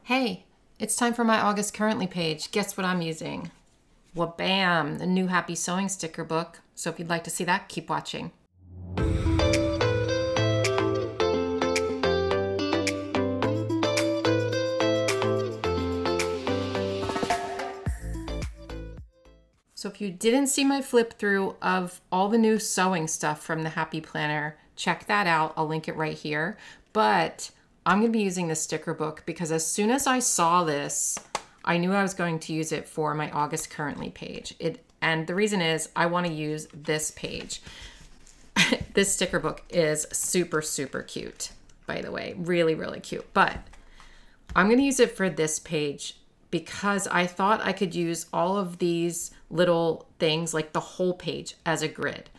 Hey, it's time for my August Currently page. Guess what I'm using? Well, bam, the new Happy Sewing sticker book. So if you'd like to see that, keep watching. So if you didn't see my flip through of all the new sewing stuff from the Happy Planner, check that out. I'll link it right here. But I'm going to be using the sticker book because as soon as I saw this, I knew I was going to use it for my August Currently page. And the reason is I want to use this page. This sticker book is super, super cute, by the way. Really, really cute. But I'm going to use it for this page because I thought I could use all of these little things, like the whole page, as a grid.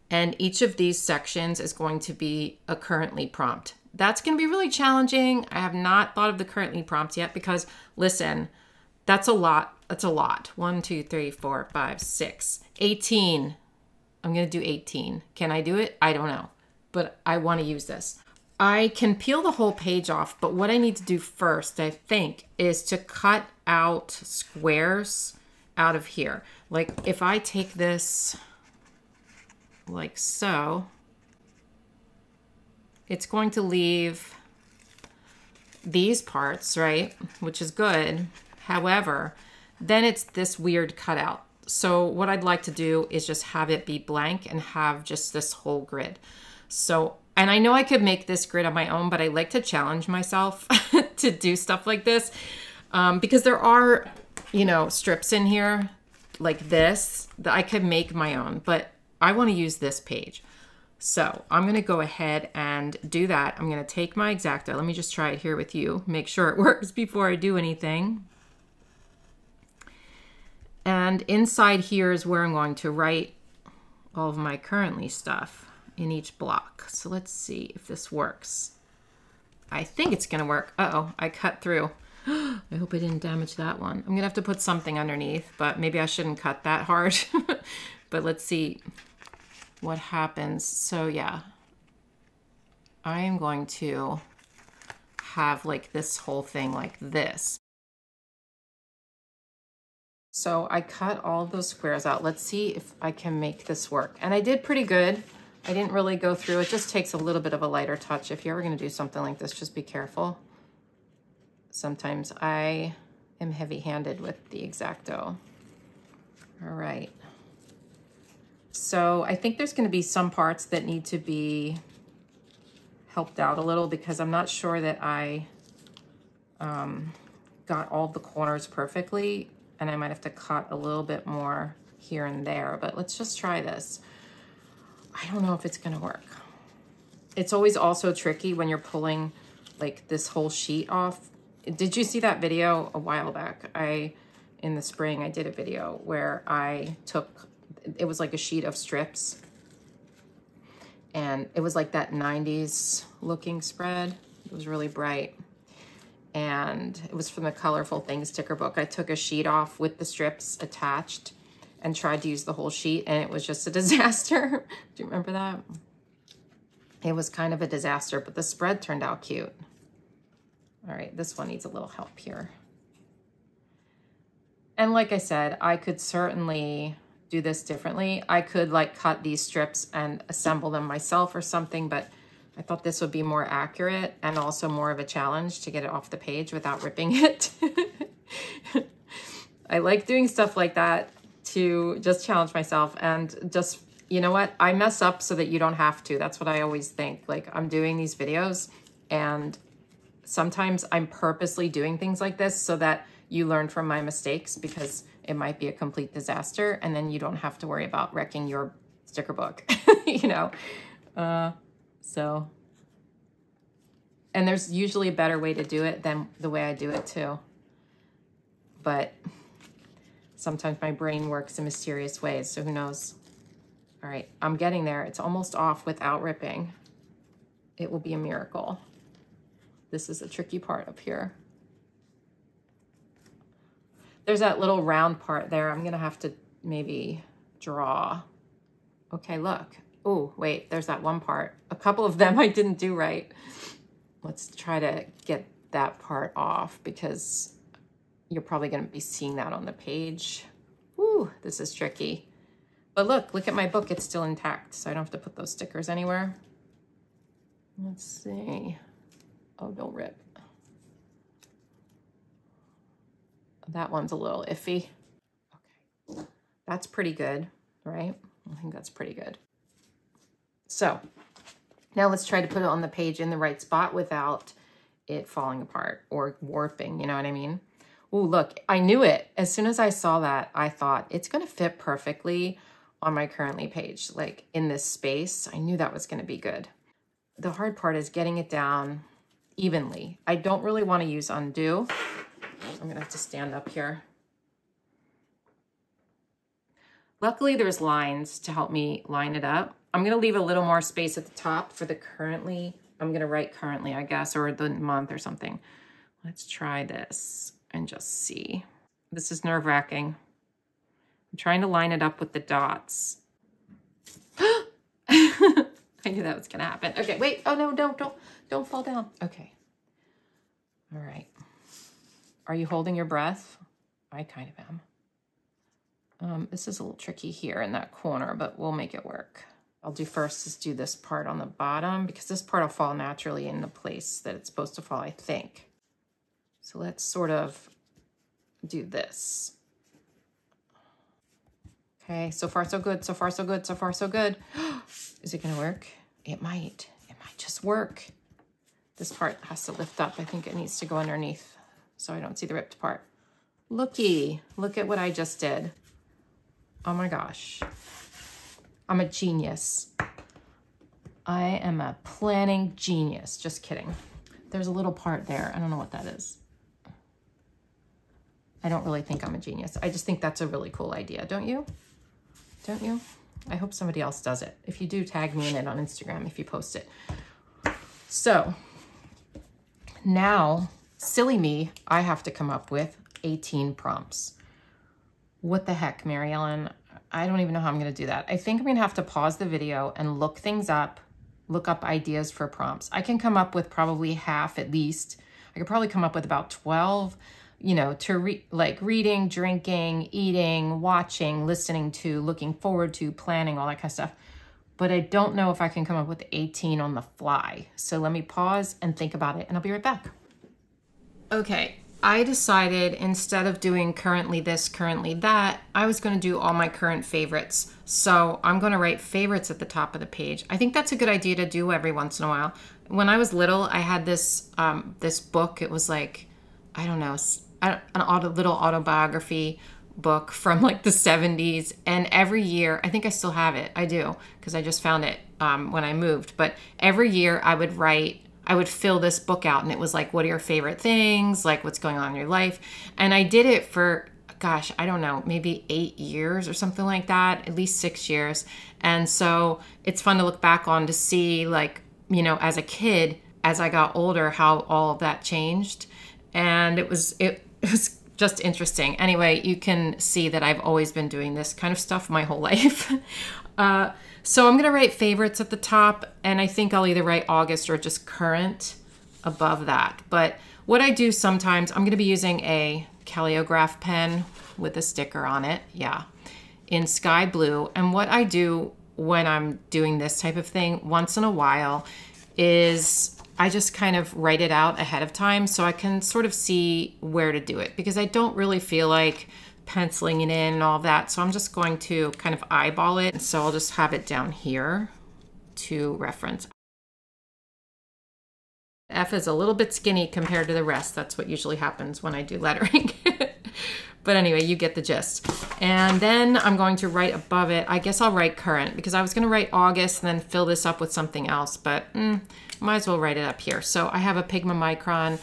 And each of these sections is going to be a currently prompt. That's going to be really challenging. I have not thought of the currently prompts yet because, listen, that's a lot. That's a lot. 1, 2, 3, 4, 5, 6, 18. I'm going to do 18. Can I do it? I don't know, but I want to use this. I can peel the whole page off, but what I need to do first, I think, is to cut out squares out of here. Like if I take this like so, it's going to leave these parts, right? Which is good. However, then it's this weird cutout. So what I'd like to do is just have it be blank and have just this whole grid. So, and I know I could make this grid on my own, but I like to challenge myself to do stuff like this because there are, you know, strips in here like this that I could make my own, but I want to use this page. So I'm going to go ahead and do that. I'm going to take my X-Acto. Let me just try it here with you. Make sure it works before I do anything. And inside here is where I'm going to write all of my currently stuff in each block. So let's see if this works. I think it's going to work. Uh-oh, I cut through. I hope I didn't damage that one. I'm going to have to put something underneath, but maybe I shouldn't cut that hard. But let's see what happens. So yeah, I am going to have like this whole thing like this. So I cut all of those squares out. Let's see if I can make this work. And I did pretty good. I didn't really go through. It just takes a little bit of a lighter touch. If you're ever going to do something like this, just be careful. Sometimes I am heavy-handed with the X-Acto. All right. So I think there's going to be some parts that need to be helped out a little because I'm not sure that I got all the corners perfectly, and I might have to cut a little bit more here and there, but let's just try this. I don't know if it's going to work. It's always also tricky when you're pulling like this whole sheet off. Did you see that video a while back? In the spring, I did a video where I took, it was like a sheet of strips, and it was like that 90s looking spread. It was really bright, and it was from the Colorful Things sticker book. I took a sheet off with the strips attached and tried to use the whole sheet, and it was just a disaster. Do you remember that? It was kind of a disaster, but the spread turned out cute. All right, this one needs a little help here. And like I said, I could certainly do this differently. I could like cut these strips and assemble them myself or something, but I thought this would be more accurate and also more of a challenge to get it off the page without ripping it. I like doing stuff like that to just challenge myself and just, you know what? I mess up so that you don't have to. That's what I always think. Like I'm doing these videos and sometimes I'm purposely doing things like this so that you learn from my mistakes because it might be a complete disaster and then you don't have to worry about wrecking your sticker book, you know? So, and there's usually a better way to do it than the way I do it too. But sometimes my brain works in mysterious ways, so who knows? All right, I'm getting there. It's almost off without ripping. It will be a miracle. This is the tricky part up here. There's that little round part there. I'm gonna have to maybe draw. Okay, look. Oh, wait, there's that one part. A couple of them I didn't do right. Let's try to get that part off because you're probably going to be seeing that on the page. Ooh, this is tricky. But look at my book. It's still intact, so I don't have to put those stickers anywhere. Let's see. Oh, don't rip. That one's a little iffy. Okay, that's pretty good, right? I think that's pretty good. So now let's try to put it on the page in the right spot without it falling apart or warping, you know what I mean? Ooh, look, I knew it. As soon as I saw that, I thought it's gonna fit perfectly on my currently page, like in this space. I knew that was gonna be good. The hard part is getting it down evenly. I don't really wanna use undo. I'm gonna have to stand up here. Luckily, there's lines to help me line it up. I'm gonna leave a little more space at the top for the currently. I'm gonna write currently, I guess, or the month or something. Let's try this and just see. This is nerve-wracking. I'm trying to line it up with the dots. I knew that was gonna happen. Okay, wait, oh no, don't fall down. Okay, all right. Are you holding your breath? I kind of am. This is a little tricky here in that corner, but we'll make it work. I'll do first is do this part on the bottom because this part will fall naturally in the place that it's supposed to fall, I think. So let's sort of do this. Okay, so far so good, so far so good, so far so good. Is it gonna work? It might just work. This part has to lift up. I think it needs to go underneath so I don't see the ripped part. Looky, look at what I just did. Oh my gosh. I'm a genius. I am a planning genius. Just kidding. There's a little part there. I don't know what that is. I don't really think I'm a genius. I just think that's a really cool idea. Don't you? Don't you? I hope somebody else does it. If you do, tag me in it on Instagram if you post it. So now, silly me, I have to come up with 18 prompts. What the heck, Mary Ellen? I don't even know how I'm going to do that. I think I'm going to have to pause the video and look things up, look up ideas for prompts. I can come up with probably half at least. I could probably come up with about 12, you know, to like reading, drinking, eating, watching, listening to, looking forward to, planning, all that kind of stuff. But I don't know if I can come up with 18 on the fly. So let me pause and think about it and I'll be right back. Okay. I decided instead of doing currently this, currently that, I was going to do all my current favorites. So I'm going to write favorites at the top of the page. I think that's a good idea to do every once in a while. When I was little, I had this this book. It was like, I don't know, little autobiography book from like the 70s. And every year, I think I still have it. I do, because I just found it when I moved. But every year I would fill this book out and it was like, what are your favorite things? Like what's going on in your life? And I did it for, gosh, I don't know, maybe 8 years or something like that, at least 6 years. And so it's fun to look back on to see like, you know, as a kid, as I got older, how all of that changed. And it was just interesting. Anyway, you can see that I've always been doing this kind of stuff my whole life. So I'm going to write favorites at the top, and I think I'll either write August or just current above that. But what I do sometimes, I'm going to be using a Kellofaplan pen with a sticker on it, yeah, in sky blue. And what I do when I'm doing this type of thing once in a while is I just kind of write it out ahead of time so I can sort of see where to do it, because I don't really feel like penciling it in and all of that. So I'm just going to kind of eyeball it. So I'll just have it down here to reference. F is a little bit skinny compared to the rest. That's what usually happens when I do lettering. But anyway, you get the gist. And then I'm going to write above it. I guess I'll write current because I was going to write August and then fill this up with something else, but might as well write it up here. So I have a Pigma Micron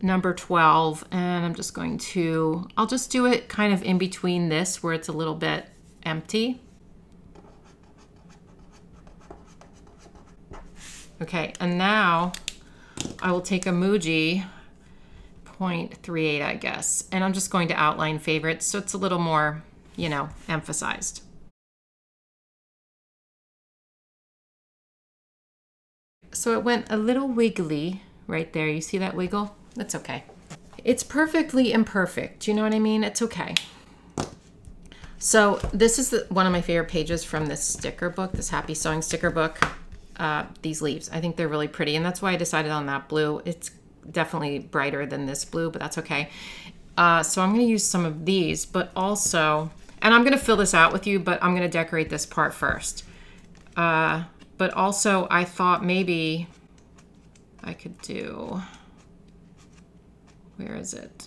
number 12, and I'm just going to, I'll just do it kind of in between this where it's a little bit empty. Okay, and now I will take a Muji 0.38, I guess, and I'm just going to outline favorites so it's a little more, you know, emphasized. So it went a little wiggly right there. You see that wiggle? That's okay. It's perfectly imperfect. You know what I mean? It's okay. So this is one of my favorite pages from this sticker book, this Happy Sewing sticker book. These leaves, I think they're really pretty, and that's why I decided on that blue. It's definitely brighter than this blue, but that's okay. So I'm going to use some of these, but also, and I'm going to fill this out with you, but I'm going to decorate this part first. But also I thought maybe I could do, where is it?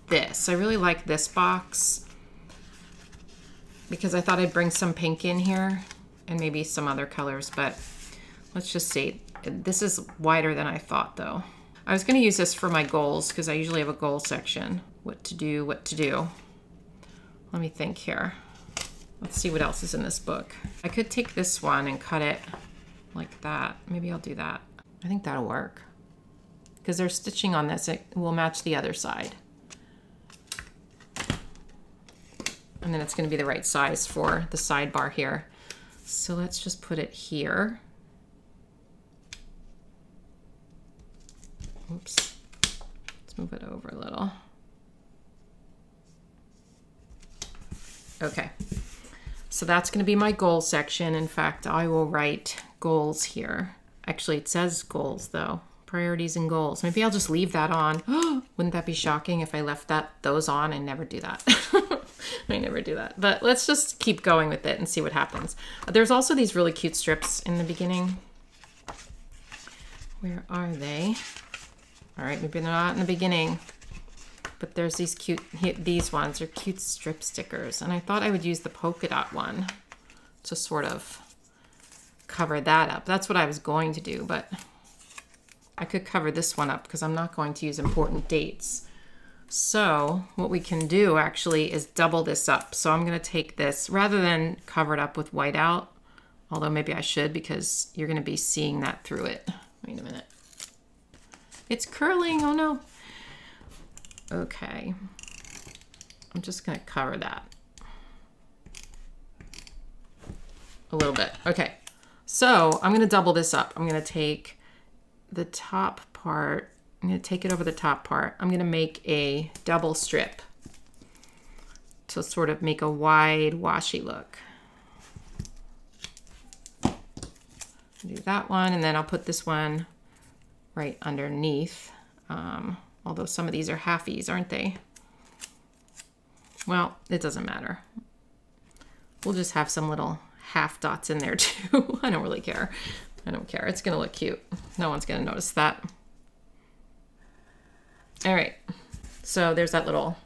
This. I really like this box because I thought I'd bring some pink in here and maybe some other colors, but let's just see. This is wider than I thought though. I was going to use this for my goals because I usually have a goal section. What to do, what to do. Let me think here. Let's see what else is in this book. I could take this one and cut it like that. Maybe I'll do that. I think that'll work. Because there's stitching on this, it will match the other side. And then it's going to be the right size for the sidebar here. So let's just put it here. Oops. Let's move it over a little. Okay. So that's going to be my goal section. In fact, I will write goals here. Actually, it says goals though. Priorities and goals. Maybe I'll just leave that on. Wouldn't that be shocking if I left those on? and never do that. I never do that. But let's just keep going with it and see what happens. There's also these really cute strips in the beginning. Where are they? All right, maybe they're not in the beginning. But there's these cute, these ones are cute strip stickers. And I thought I would use the polka dot one to sort of cover that up. That's what I was going to do, but I could cover this one up because I'm not going to use important dates. So what we can do actually is double this up. So I'm going to take this rather than cover it up with whiteout, although maybe I should because you're going to be seeing that through it. Wait a minute. It's curling. Oh no. Okay. I'm just going to cover that a little bit. Okay. So I'm going to double this up. I'm going to take the top part. I'm going to take it over the top part. I'm going to make a double strip to sort of make a wide washy look. Do that one, and then I'll put this one right underneath. Although some of these are halfies, aren't they? Well, it doesn't matter. We'll just have some little half dots in there too. I don't really care. I don't care. It's going to look cute. No one's going to notice that. All right. So there's that little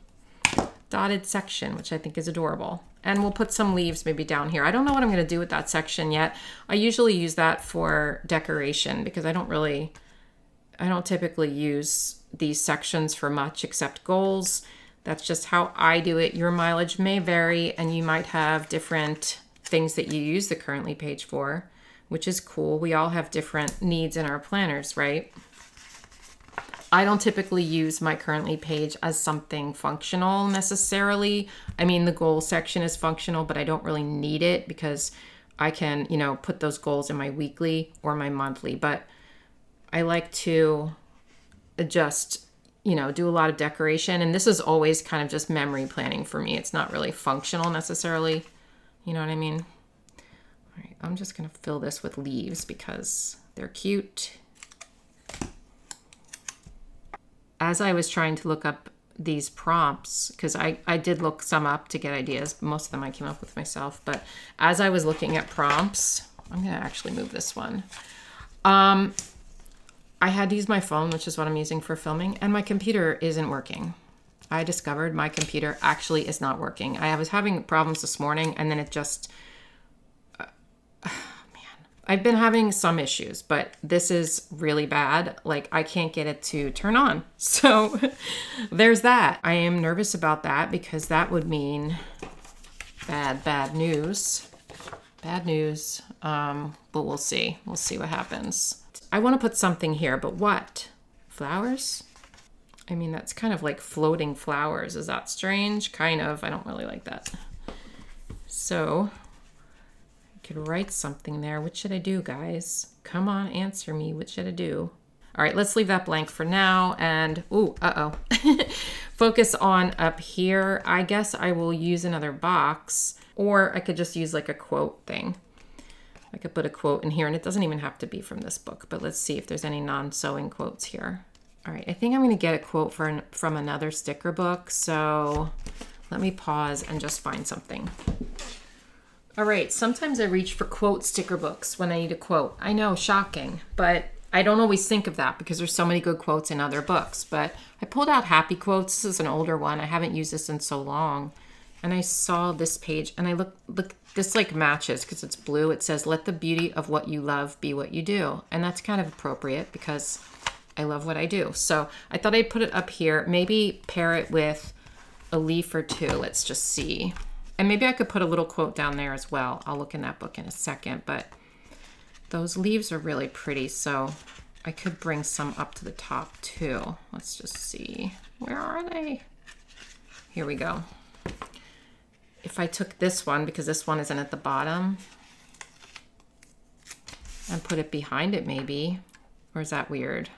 dotted section, which I think is adorable. And we'll put some leaves maybe down here. I don't know what I'm going to do with that section yet. I usually use that for decoration because I don't typically use these sections for much except goals. That's just how I do it. Your mileage may vary and you might have different things that you use the Currently page for, which is cool. We all have different needs in our planners, right? I don't typically use my Currently page as something functional necessarily. I mean, the goal section is functional, but I don't really need it because I can, you know, put those goals in my weekly or my monthly. But I like to just, you know, do a lot of decoration. And this is always kind of just memory planning for me. It's not really functional necessarily. You know what I mean? All right, I'm just going to fill this with leaves because they're cute. As I was trying to look up these prompts, because I did look some up to get ideas. Most of them I came up with myself. But as I was looking at prompts, I'm going to actually move this one. I had to use my phone, which is what I'm using for filming, and my computer isn't working. I discovered my computer actually is not working. I was having problems this morning, and then it just... I've been having some issues, but this is really bad. Like, I can't get it to turn on. So there's that. I am nervous about that because that would mean bad news. Bad news. But we'll see. We'll see what happens. I want to put something here, but what? Flowers? I mean, that's kind of like floating flowers. Is that strange? Kind of. I don't really like that. So... could write something there. What should I do, guys? Come on, answer me. What should I do? All right, let's leave that blank for now. And, ooh, focus on up here. I guess I will use another box, or I could just use like a quote thing. I could put a quote in here, and it doesn't even have to be from this book, but let's see if there's any non-sewing quotes here. All right, I think I'm gonna get a quote from another sticker book, so let me pause and just find something. All right, sometimes I reach for quote sticker books when I need a quote. I know, shocking, but I don't always think of that because there's so many good quotes in other books. But I pulled out Happy Quotes. This is an older one. I haven't used this in so long. And I saw this page, and I look, this like matches because it's blue. It says, "Let the beauty of what you love be what you do." And that's kind of appropriate because I love what I do. So I thought I'd put it up here, maybe pair it with a leaf or two. Let's just see. And maybe I could put a little quote down there as well. I'll look in that book in a second, but those leaves are really pretty. So I could bring some up to the top too. Let's just see. Where are they? Here we go. If I took this one, because this one isn't at the bottom, and put it behind it maybe, or is that weird?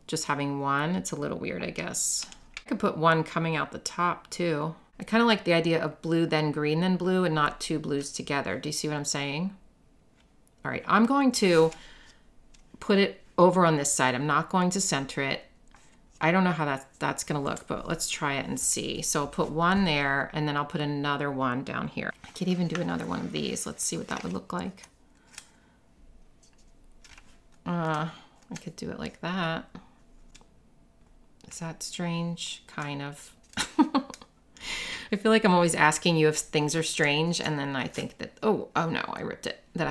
Just having one, it's a little weird, I guess. I could put one coming out the top too. I kind of like the idea of blue, then green, then blue, and not two blues together. Do you see what I'm saying? All right, I'm going to put it over on this side. I'm not going to center it. I don't know how that's gonna look, but let's try it and see. So I'll put one there, and then I'll put another one down here. I could even do another one of these. Let's see what that would look like. I could do it like that. Is that strange? Kind of. I feel like I'm always asking you if things are strange, and then I think that, oh no, I ripped it. That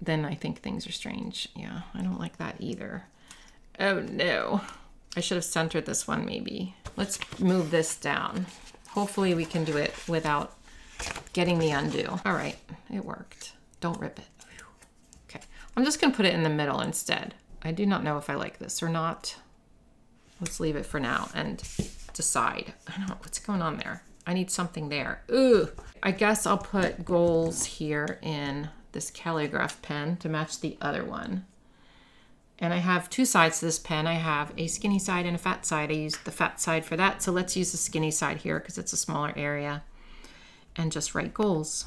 then I think things are strange. Yeah, I don't like that either. Oh no. I should have centered this one maybe. Let's move this down. Hopefully we can do it without getting the undo. All right, it worked. Don't rip it. Okay, I'm just gonna put it in the middle instead. I do not know if I like this or not. Let's leave it for now and decide. I don't know what's going on there. I need something there. Ooh, I guess I'll put goals here in this calligraph pen to match the other one. And I have two sides to this pen. I have a skinny side and a fat side. I used the fat side for that. So let's use the skinny side here because it's a smaller area and just write goals.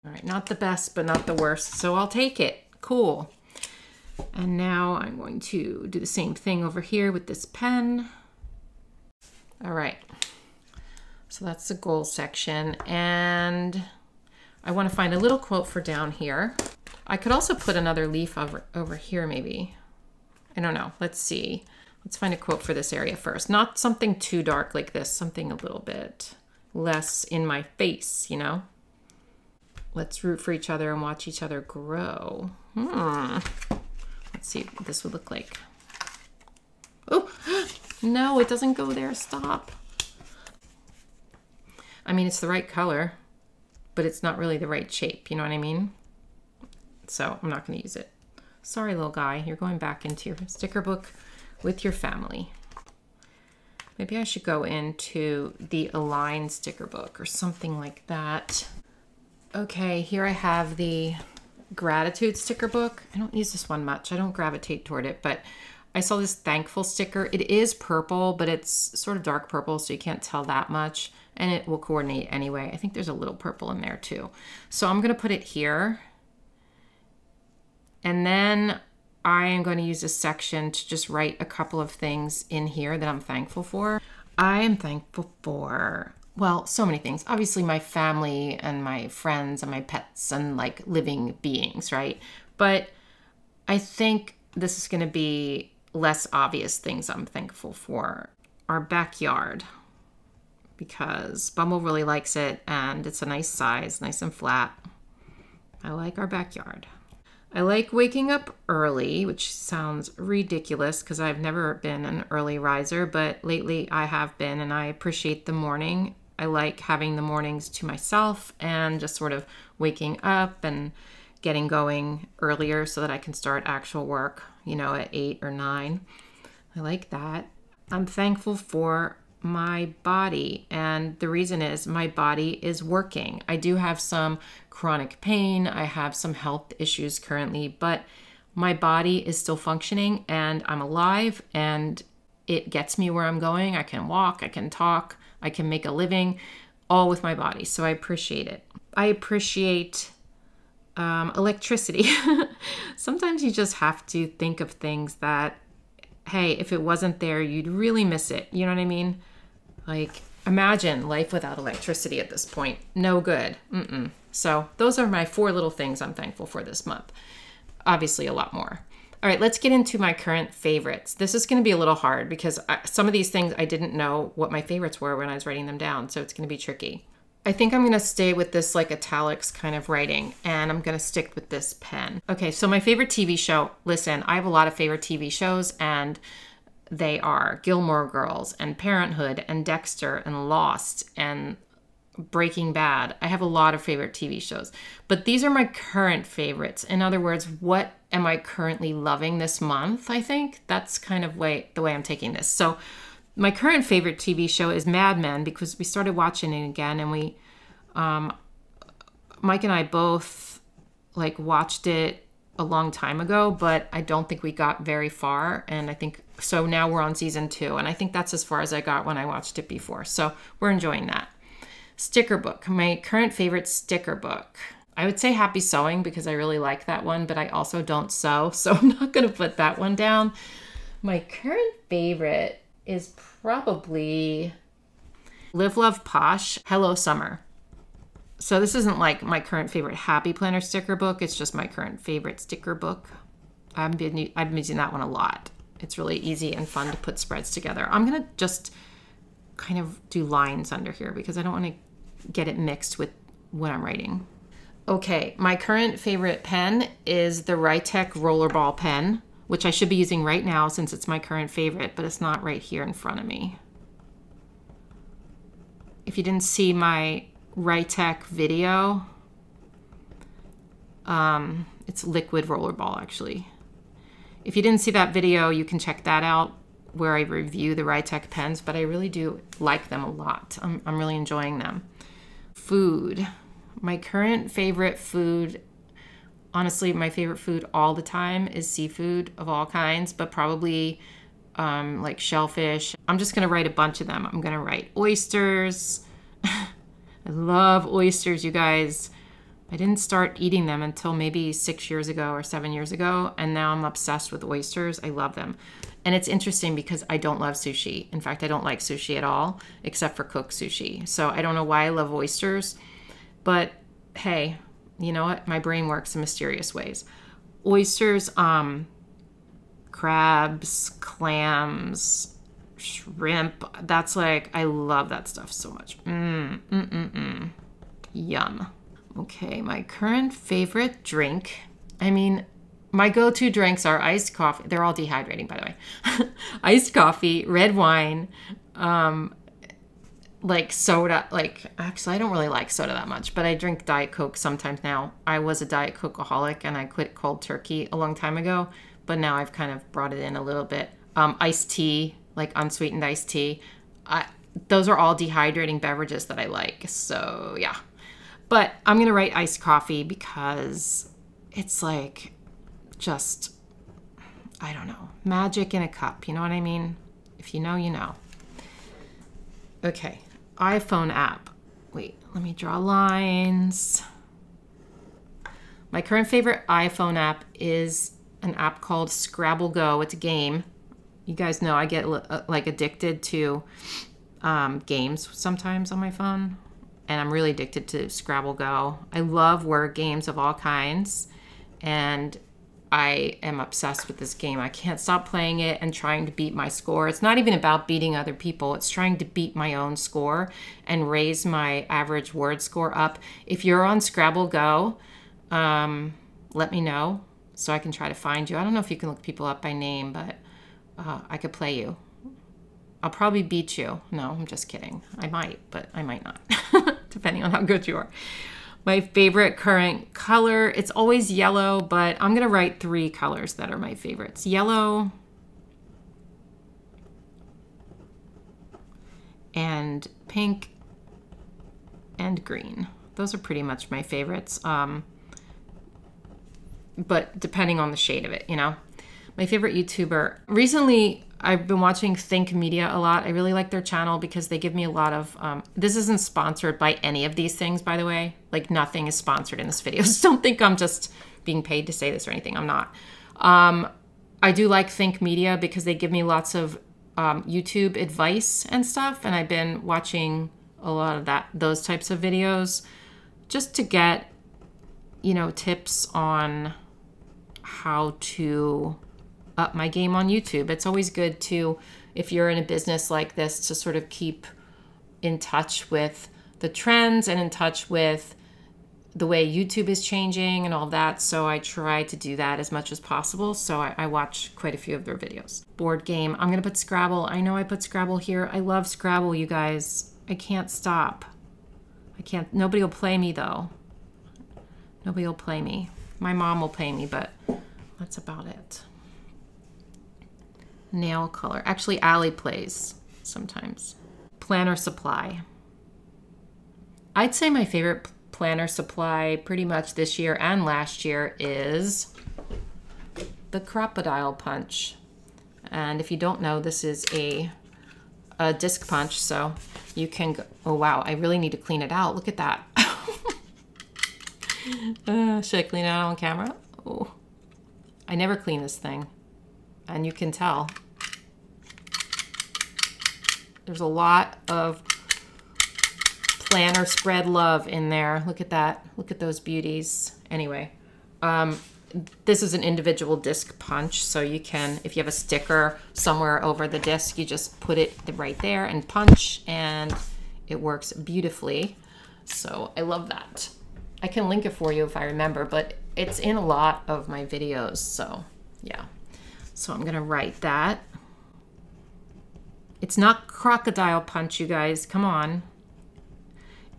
All right, not the best, but not the worst. So I'll take it. Cool. And now I'm going to do the same thing over here with this pen. All right. So that's the goal section. And I want to find a little quote for down here. I could also put another leaf over here maybe. I don't know. Let's see. Let's find a quote for this area first. Not something too dark like this. Something a little bit less in my face, you know? Let's root for each other and watch each other grow. Let's see what this would look like. Oh, no, it doesn't go there. Stop. I mean, it's the right color, but it's not really the right shape. You know what I mean? So I'm not going to use it. Sorry, little guy. You're going back into your sticker book with your family. Maybe I should go into the Align sticker book or something like that. Okay, here I have the Gratitude sticker book. I don't use this one much. I don't gravitate toward it, but I saw this Thankful sticker. It is purple, but it's sort of dark purple, so you can't tell that much, and it will coordinate anyway. I think there's a little purple in there too. So I'm going to put it here. And then I am going to use this section to just write a couple of things in here that I'm thankful for. I am thankful for, well, so many things. Obviously my family and my friends and my pets and like living beings, right? But I think this is going to be less obvious things I'm thankful for. Our backyard, because Bumble really likes it and it's a nice size, nice and flat. I like our backyard. I like waking up early, which sounds ridiculous because I've never been an early riser, but lately I have been, and I appreciate the morning. I like having the mornings to myself and just sort of waking up and getting going earlier so that I can start actual work, you know, at 8 or 9. I like that. I'm thankful for my body, and the reason is my body is working. I do have some chronic pain. I have some health issues currently, but my body is still functioning and I'm alive and it gets me where I'm going. I can walk, I can talk, I can make a living, all with my body. So I appreciate it. I appreciate electricity. Sometimes you just have to think of things that, hey, if it wasn't there, you'd really miss it. You know what I mean? Like, imagine life without electricity at this point. No good. So those are my 4 little things I'm thankful for this month. Obviously a lot more. All right, let's get into my current favorites. This is going to be a little hard because some of these things I didn't know what my favorites were when I was writing them down. So it's going to be tricky. I think I'm going to stay with this like italics kind of writing, and I'm going to stick with this pen. Okay, so my favorite TV show. Listen, I have a lot of favorite TV shows, and they are Gilmore Girls and Parenthood and Dexter and Lost and Breaking Bad. I have a lot of favorite TV shows, but these are my current favorites. In other words, what am I currently loving this month? I think that's kind of the way I'm taking this. So my current favorite TV show is Mad Men because we started watching it again, and we, Mike and I both like watched it a long time ago, but I don't think we got very far. And I think, so now we're on season 2, and I think that's as far as I got when I watched it before. So we're enjoying that. Sticker book, my current favorite sticker book. I would say Happy Sewing because I really like that one, but I also don't sew, so I'm not going to put that one down. My current favorite is probably Live Love Posh, Hello Summer. So this isn't like my current favorite Happy Planner sticker book, it's just my current favorite sticker book. I've been using that one a lot. It's really easy and fun to put spreads together. I'm going to just kind of do lines under here because I don't want to get it mixed with what I'm writing. Okay, my current favorite pen is the Rytec Rollerball pen, which I should be using right now since it's my current favorite, but it's not right here in front of me. If you didn't see my Rytec video, it's liquid rollerball actually. If you didn't see that video, you can check that out where I review the Rytec pens, but I really do like them a lot. I'm really enjoying them. Food. My current favorite food, honestly, my favorite food all the time is seafood of all kinds, but probably like shellfish. I'm just going to write a bunch of them. I'm going to write oysters. I love oysters, you guys. I didn't start eating them until maybe 6 years ago or 7 years ago, and now I'm obsessed with oysters. I love them. And it's interesting because I don't love sushi. In fact, I don't like sushi at all, except for cooked sushi. So I don't know why I love oysters, but hey, you know what? My brain works in mysterious ways. Oysters, crabs, clams, shrimp. That's like, I love that stuff so much. Yum. Okay, my current favorite drink. I mean, my go-to drinks are iced coffee. They're all dehydrating, by the way. Iced coffee, red wine, like soda. Like, actually, I don't really like soda that much, but I drink Diet Coke sometimes now. I was a Diet Coke-aholic, and I quit cold turkey a long time ago, but now I've kind of brought it in a little bit. Iced tea, like unsweetened iced tea. Those are all dehydrating beverages that I like, so yeah. But I'm going to write iced coffee because it's like just, I don't know, magic in a cup. You know what I mean? If you know, you know. Okay, iPhone app. Wait, let me draw lines. My current favorite iPhone app is an app called Scrabble Go. It's a game. You guys know I get like addicted to games sometimes on my phone. And I'm really addicted to Scrabble Go. I love word games of all kinds. And I am obsessed with this game. I can't stop playing it and trying to beat my score. It's not even about beating other people. It's trying to beat my own score and raise my average word score up. If you're on Scrabble Go, let me know so I can try to find you. I don't know if you can look people up by name, but I could play you. I'll probably beat you. No, I'm just kidding. I might, but I might not, depending on how good you are. My favorite current color, it's always yellow, but I'm going to write 3 colors that are my favorites. Yellow and pink and green. Those are pretty much my favorites. but depending on the shade of it, you know. My favorite YouTuber. Recently, I've been watching Think Media a lot. I really like their channel because they give me a lot of, this isn't sponsored by any of these things, by the way. Like, nothing is sponsored in this video. So don't think I'm just being paid to say this or anything. I'm not. I do like Think Media because they give me lots of YouTube advice and stuff. And I've been watching a lot of those types of videos just to get, you know, tips on how to up my game on YouTube. It's always good to, if you're in a business like this, to sort of keep in touch with the trends and in touch with the way YouTube is changing and all that. So I try to do that as much as possible. So I watch quite a few of their videos. Board game. I'm going to put Scrabble. I know I put Scrabble here. I love Scrabble, you guys. I can't stop. I can't. Nobody will play me, though. Nobody will play me. My mom will play me, but that's about it. Nail color. Actually, Allie plays sometimes. Planner supply. I'd say my favorite planner supply pretty much this year and last year is the Crocodile Punch. And if you don't know, this is a disc punch, so you can go, oh wow, I really need to clean it out. Look at that. Should I clean it out on camera? Oh, I never clean this thing, and you can tell. There's a lot of planner spread love in there. Look at that. Look at those beauties. Anyway, this is an individual disc punch, so you can, if you have a sticker somewhere over the disc, you just put it right there and punch, and it works beautifully. So I love that. I can link it for you if I remember, but it's in a lot of my videos, so yeah. So I'm gonna write that. It's not Crocodile Punch, you guys, come on.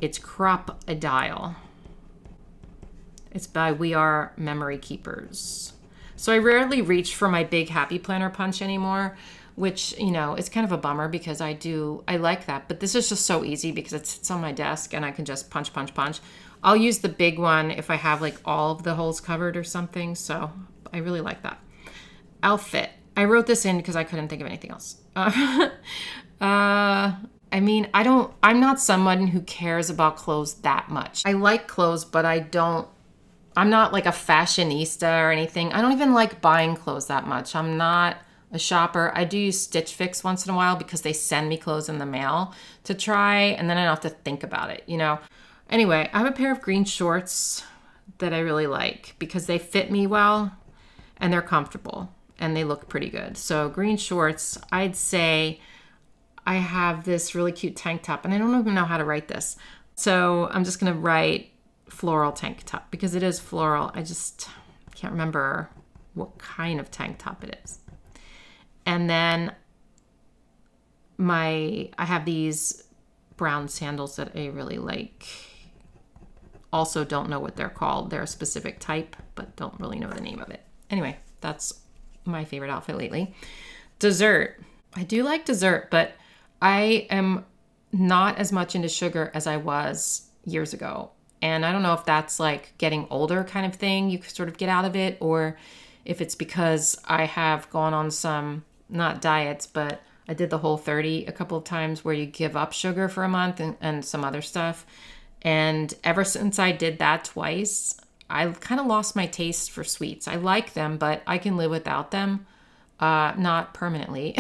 It's Crop-a-Dial. It's by We Are Memory Keepers. So I rarely reach for my big Happy Planner punch anymore, which, you know, it's kind of a bummer because I like that. But this is just so easy because it sits on my desk and I can just punch, punch, punch. I'll use the big one if I have like all of the holes covered or something. So I really like that. Outfit. I wrote this in because I couldn't think of anything else. I mean, I'm not someone who cares about clothes that much. I like clothes, but I'm not like a fashionista or anything. I don't even like buying clothes that much. I'm not a shopper. I do use Stitch Fix once in a while because they send me clothes in the mail to try, and then I don't have to think about it, you know? Anyway, I have a pair of green shorts that I really like because they fit me well and they're comfortable and they look pretty good. So green shorts, I'd say I have this really cute tank top, and I don't even know how to write this. So I'm just gonna write floral tank top because it is floral. I just can't remember what kind of tank top it is. And then I have these brown sandals that I really like. Also don't know what they're called. They're a specific type, but don't really know the name of it. Anyway, that's my favorite outfit lately. Dessert. I do like dessert, but I am not as much into sugar as I was years ago. And I don't know if that's like getting older kind of thing you sort of get out of it, or if it's because I have gone on some, not diets, but I did the Whole30 a couple of times where you give up sugar for a month and some other stuff. And ever since I did that twice, I kind of lost my taste for sweets. I like them, but I can live without them. Not permanently.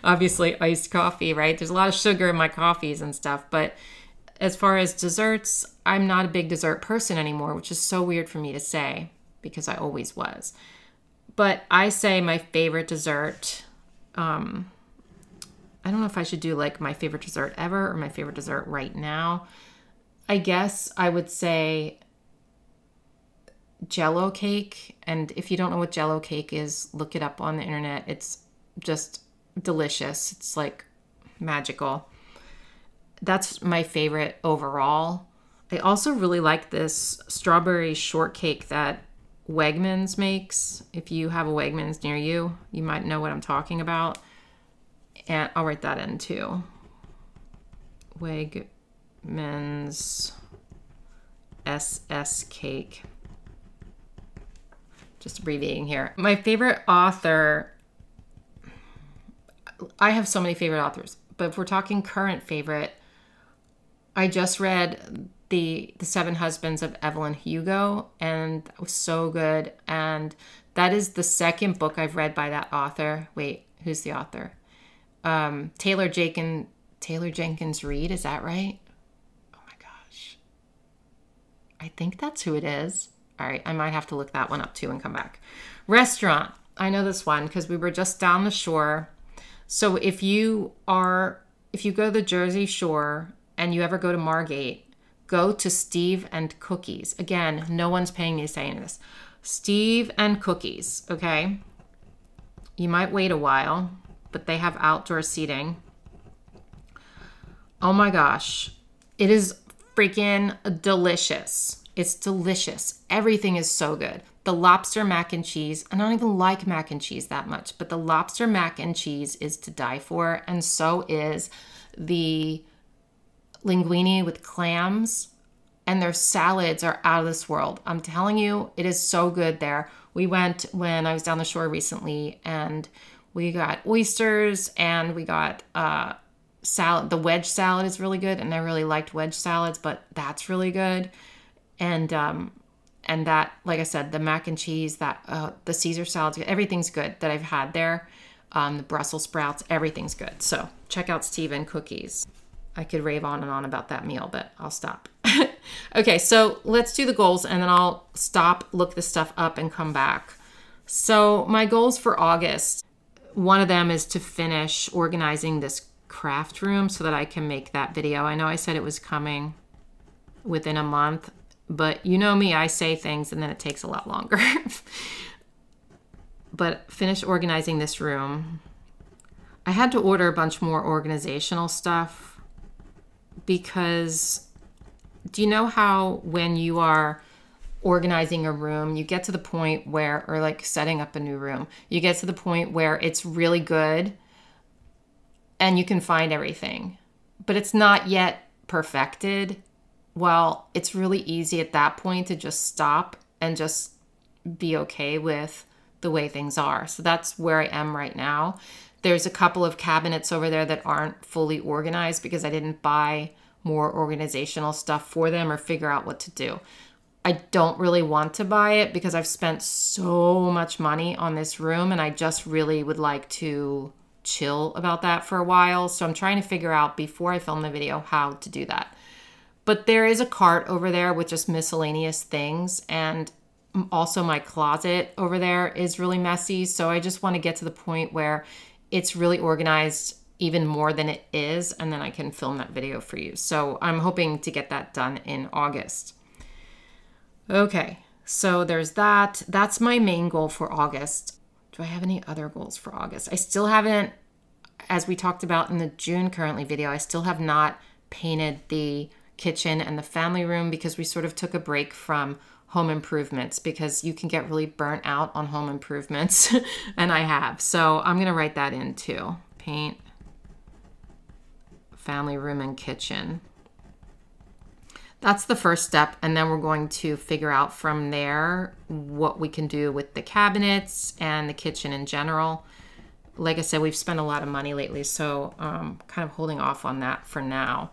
Obviously, iced coffee, right? There's a lot of sugar in my coffees and stuff. But as far as desserts, I'm not a big dessert person anymore, which is so weird for me to say because I always was. But I say my favorite dessert, I don't know if I should do like my favorite dessert ever or my favorite dessert right now. I guess I would say Jello cake. And if you don't know what Jello cake is, look it up on the internet. It's just delicious. It's like magical. That's my favorite overall. I also really like this strawberry shortcake that Wegmans makes. If you have a Wegmans near you, you might know what I'm talking about. And I'll write that in too. Wegmans SS cake. just abbreviating here. My favorite author, I have so many favorite authors, but if we're talking current favorite, I just read the Seven Husbands of Evelyn Hugo, and that was so good. And that is the second book I've read by that author. Wait, who's the author? Taylor Jenkins Reid, is that right? Oh my gosh. I think that's who it is. All right, I might have to look that one up too and come back. Restaurant. I know this one because we were just down the shore. So if you go to the Jersey Shore and you ever go to Margate, go to Steve and Cookies. Again, no one's paying me to say this. Steve and Cookies, okay? You might wait a while, but they have outdoor seating. Oh my gosh. It is freaking delicious. It's delicious. Everything is so good. The lobster mac and cheese, I don't even like mac and cheese that much, but the lobster mac and cheese is to die for, and so is the linguine with clams, and their salads are out of this world. I'm telling you, it is so good there. We went when I was down the shore recently, and we got oysters, and we got salad. The wedge salad is really good, and I really liked wedge salads, but that's really good. And that, like I said, the mac and cheese, that the Caesar salads, everything's good that I've had there. The Brussels sprouts, everything's good. So check out Steve and Cookies. I could rave on and on about that meal, but I'll stop. Okay, so let's do the goals, and then I'll stop, look this stuff up, and come back. So my goals for August, one of them is to finish organizing this craft room so that I can make that video. I know I said it was coming within a month, but you know me, I say things and then it takes a lot longer. But finish organizing this room. I had to order a bunch more organizational stuff because do you know how when you are organizing a room, you get to the point where, or like setting up a new room, you get to the point where it's really good and you can find everything, but it's not yet perfected. Well, it's really easy at that point to just stop and just be okay with the way things are. So that's where I am right now. There's a couple of cabinets over there that aren't fully organized because I didn't buy more organizational stuff for them or figure out what to do. I don't really want to buy it because I've spent so much money on this room and I just really would like to chill about that for a while. So I'm trying to figure out before I film the video how to do that. But there is a cart over there with just miscellaneous things, and also my closet over there is really messy. So I just want to get to the point where it's really organized even more than it is, and then I can film that video for you. So I'm hoping to get that done in August. Okay, so there's that. That's my main goal for August. Do I have any other goals for August? I still haven't, as we talked about in the June currently video, I still have not painted the kitchen and the family room because we sort of took a break from home improvements because you can get really burnt out on home improvements and I have. So I'm going to write that in too. Paint, family room, and kitchen. That's the first step, and then we're going to figure out from there what we can do with the cabinets and the kitchen in general. Like I said, we've spent a lot of money lately, so kind of holding off on that for now.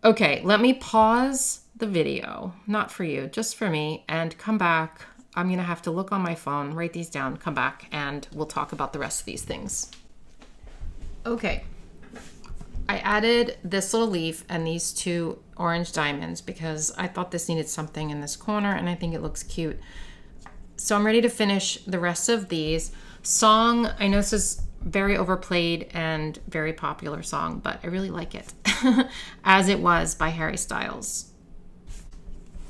Okay, let me pause the video, not for you, just for me, and come back. I'm going to have to look on my phone, write these down, come back, and we'll talk about the rest of these things. Okay, I added this little leaf and these two orange diamonds because I thought this needed something in this corner and I think it looks cute. So I'm ready to finish the rest of these. Song, I know this is very overplayed and very popular song, but I really like it. As It Was by Harry Styles.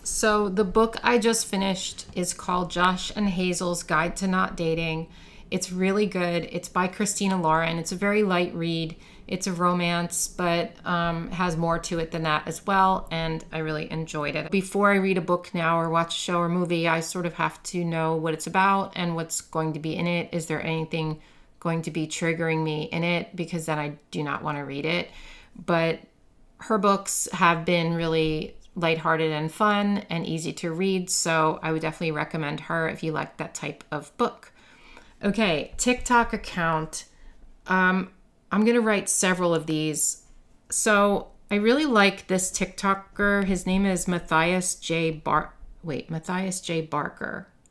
So the book I just finished is called Josh and Hazel's Guide to Not Dating. It's really good. It's by Christina Lauren. It's a very light read. It's a romance, but has more to it than that as well, and I really enjoyed it. Before I read a book now or watch a show or movie, I sort of have to know what it's about and what's going to be in it. Is there anything going to be triggering me in it? Because then I do not want to read it. But her books have been really lighthearted and fun and easy to read. So I would definitely recommend her if you like that type of book. Okay, TikTok account. I'm going to write several of these. So I really like this TikToker. His name is Matthias J. Barker.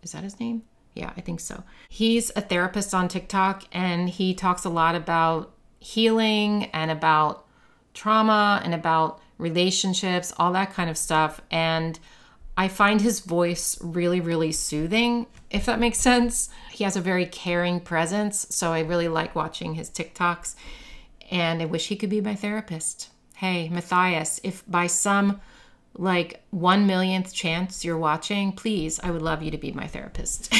Is that his name? Yeah, I think so. He's a therapist on TikTok, and he talks a lot about healing and about trauma and about relationships, all that kind of stuff. And I find his voice really, really soothing, if that makes sense. He has a very caring presence, so I really like watching his TikToks, and I wish he could be my therapist. Hey, Matthias, if by some like 1/1,000,000th chance you're watching, please, I would love you to be my therapist.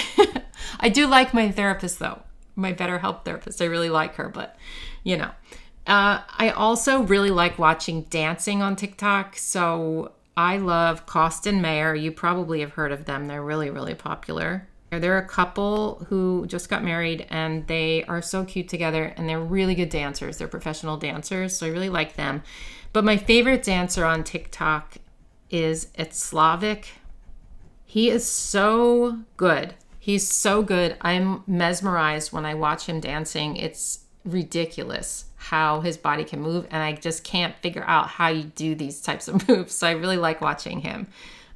I do like my therapist though, my BetterHelp therapist. I really like her, but you know. I also really like watching dancing on TikTok. So I love Costin Mayer. You probably have heard of them. They're really, really popular. They're a couple who just got married, and they are so cute together, and they're really good dancers. They're professional dancers, so I really like them. But my favorite dancer on TikTok is Slavic. He is so good. He's so good. I'm mesmerized when I watch him dancing. It's ridiculous how his body can move, and I just can't figure out how you do these types of moves. So I really like watching him.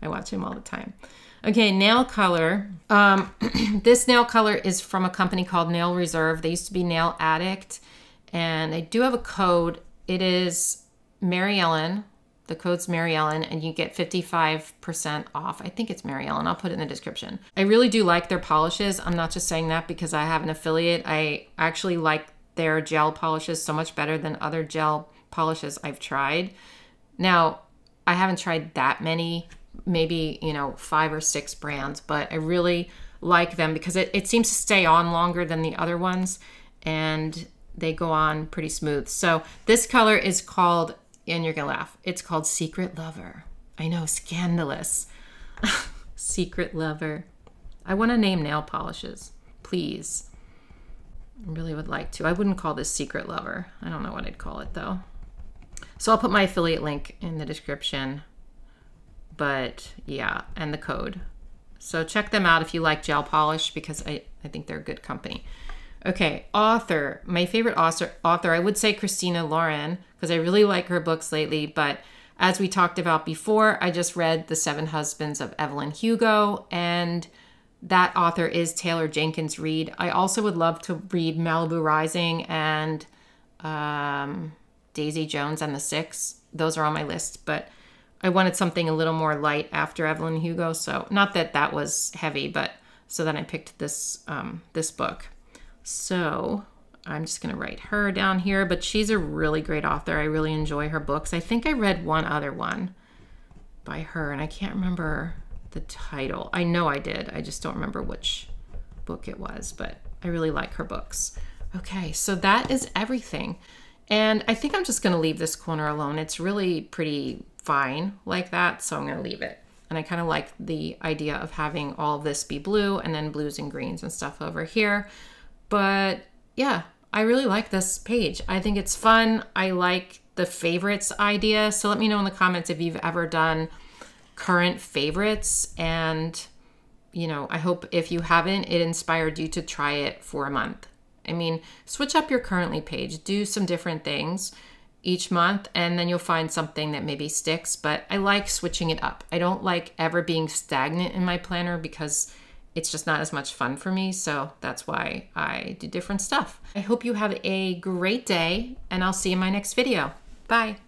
I watch him all the time. Okay, nail color. This nail color is from a company called Nail Reserve. They used to be Nail Addict, and I do have a code. It is Mary Ellen. The code's Mary Ellen, and you get 55% off. I think it's Mary Ellen. I'll put it in the description. I really do like their polishes. I'm not just saying that because I have an affiliate. I actually like their gel polishes so much better than other gel polishes I've tried. Now, I haven't tried that many, maybe, 5 or 6 brands, but I really like them because it seems to stay on longer than the other ones, and they go on pretty smooth. So this color is called, and you're gonna laugh, it's called Secret Lover. I know, scandalous. Secret Lover. I want to name nail polishes, please. I really would like to. I wouldn't call this Secret Lover. I don't know what I'd call it though. So I'll put my affiliate link in the description. But yeah, and the code. So check them out if you like gel polish, because I think they're a good company. Okay, author. My favorite author, I would say Christina Lauren, because I really like her books lately. But as we talked about before, I just read The 7 Husbands of Evelyn Hugo, and that author is Taylor Jenkins Reid. I also would love to read Malibu Rising and Daisy Jones and the Six. Those are on my list, but I wanted something a little more light after Evelyn Hugo. So not that that was heavy, but so then I picked this this book. So I'm just going to write her down here, but she's a really great author. I really enjoy her books. I think I read one other one by her, and I can't remember the title. I know I did. I just don't remember which book it was, but I really like her books. Okay, so that is everything. And I think I'm just going to leave this corner alone. It's really pretty fine like that, so I'm going to leave it. And I kind of like the idea of having all of this be blue and then blues and greens and stuff over here. But yeah, I really like this page. I think it's fun. I like the favorites idea. So let me know in the comments if you've ever done current favorites, and I hope if you haven't, it inspired you to try it for a month. I mean, switch up your currently page, do some different things each month, and then you'll find something that maybe sticks. But I like switching it up. I don't like ever being stagnant in my planner because it's just not as much fun for me. So that's why I do different stuff. I hope you have a great day, and I'll see you in my next video. Bye.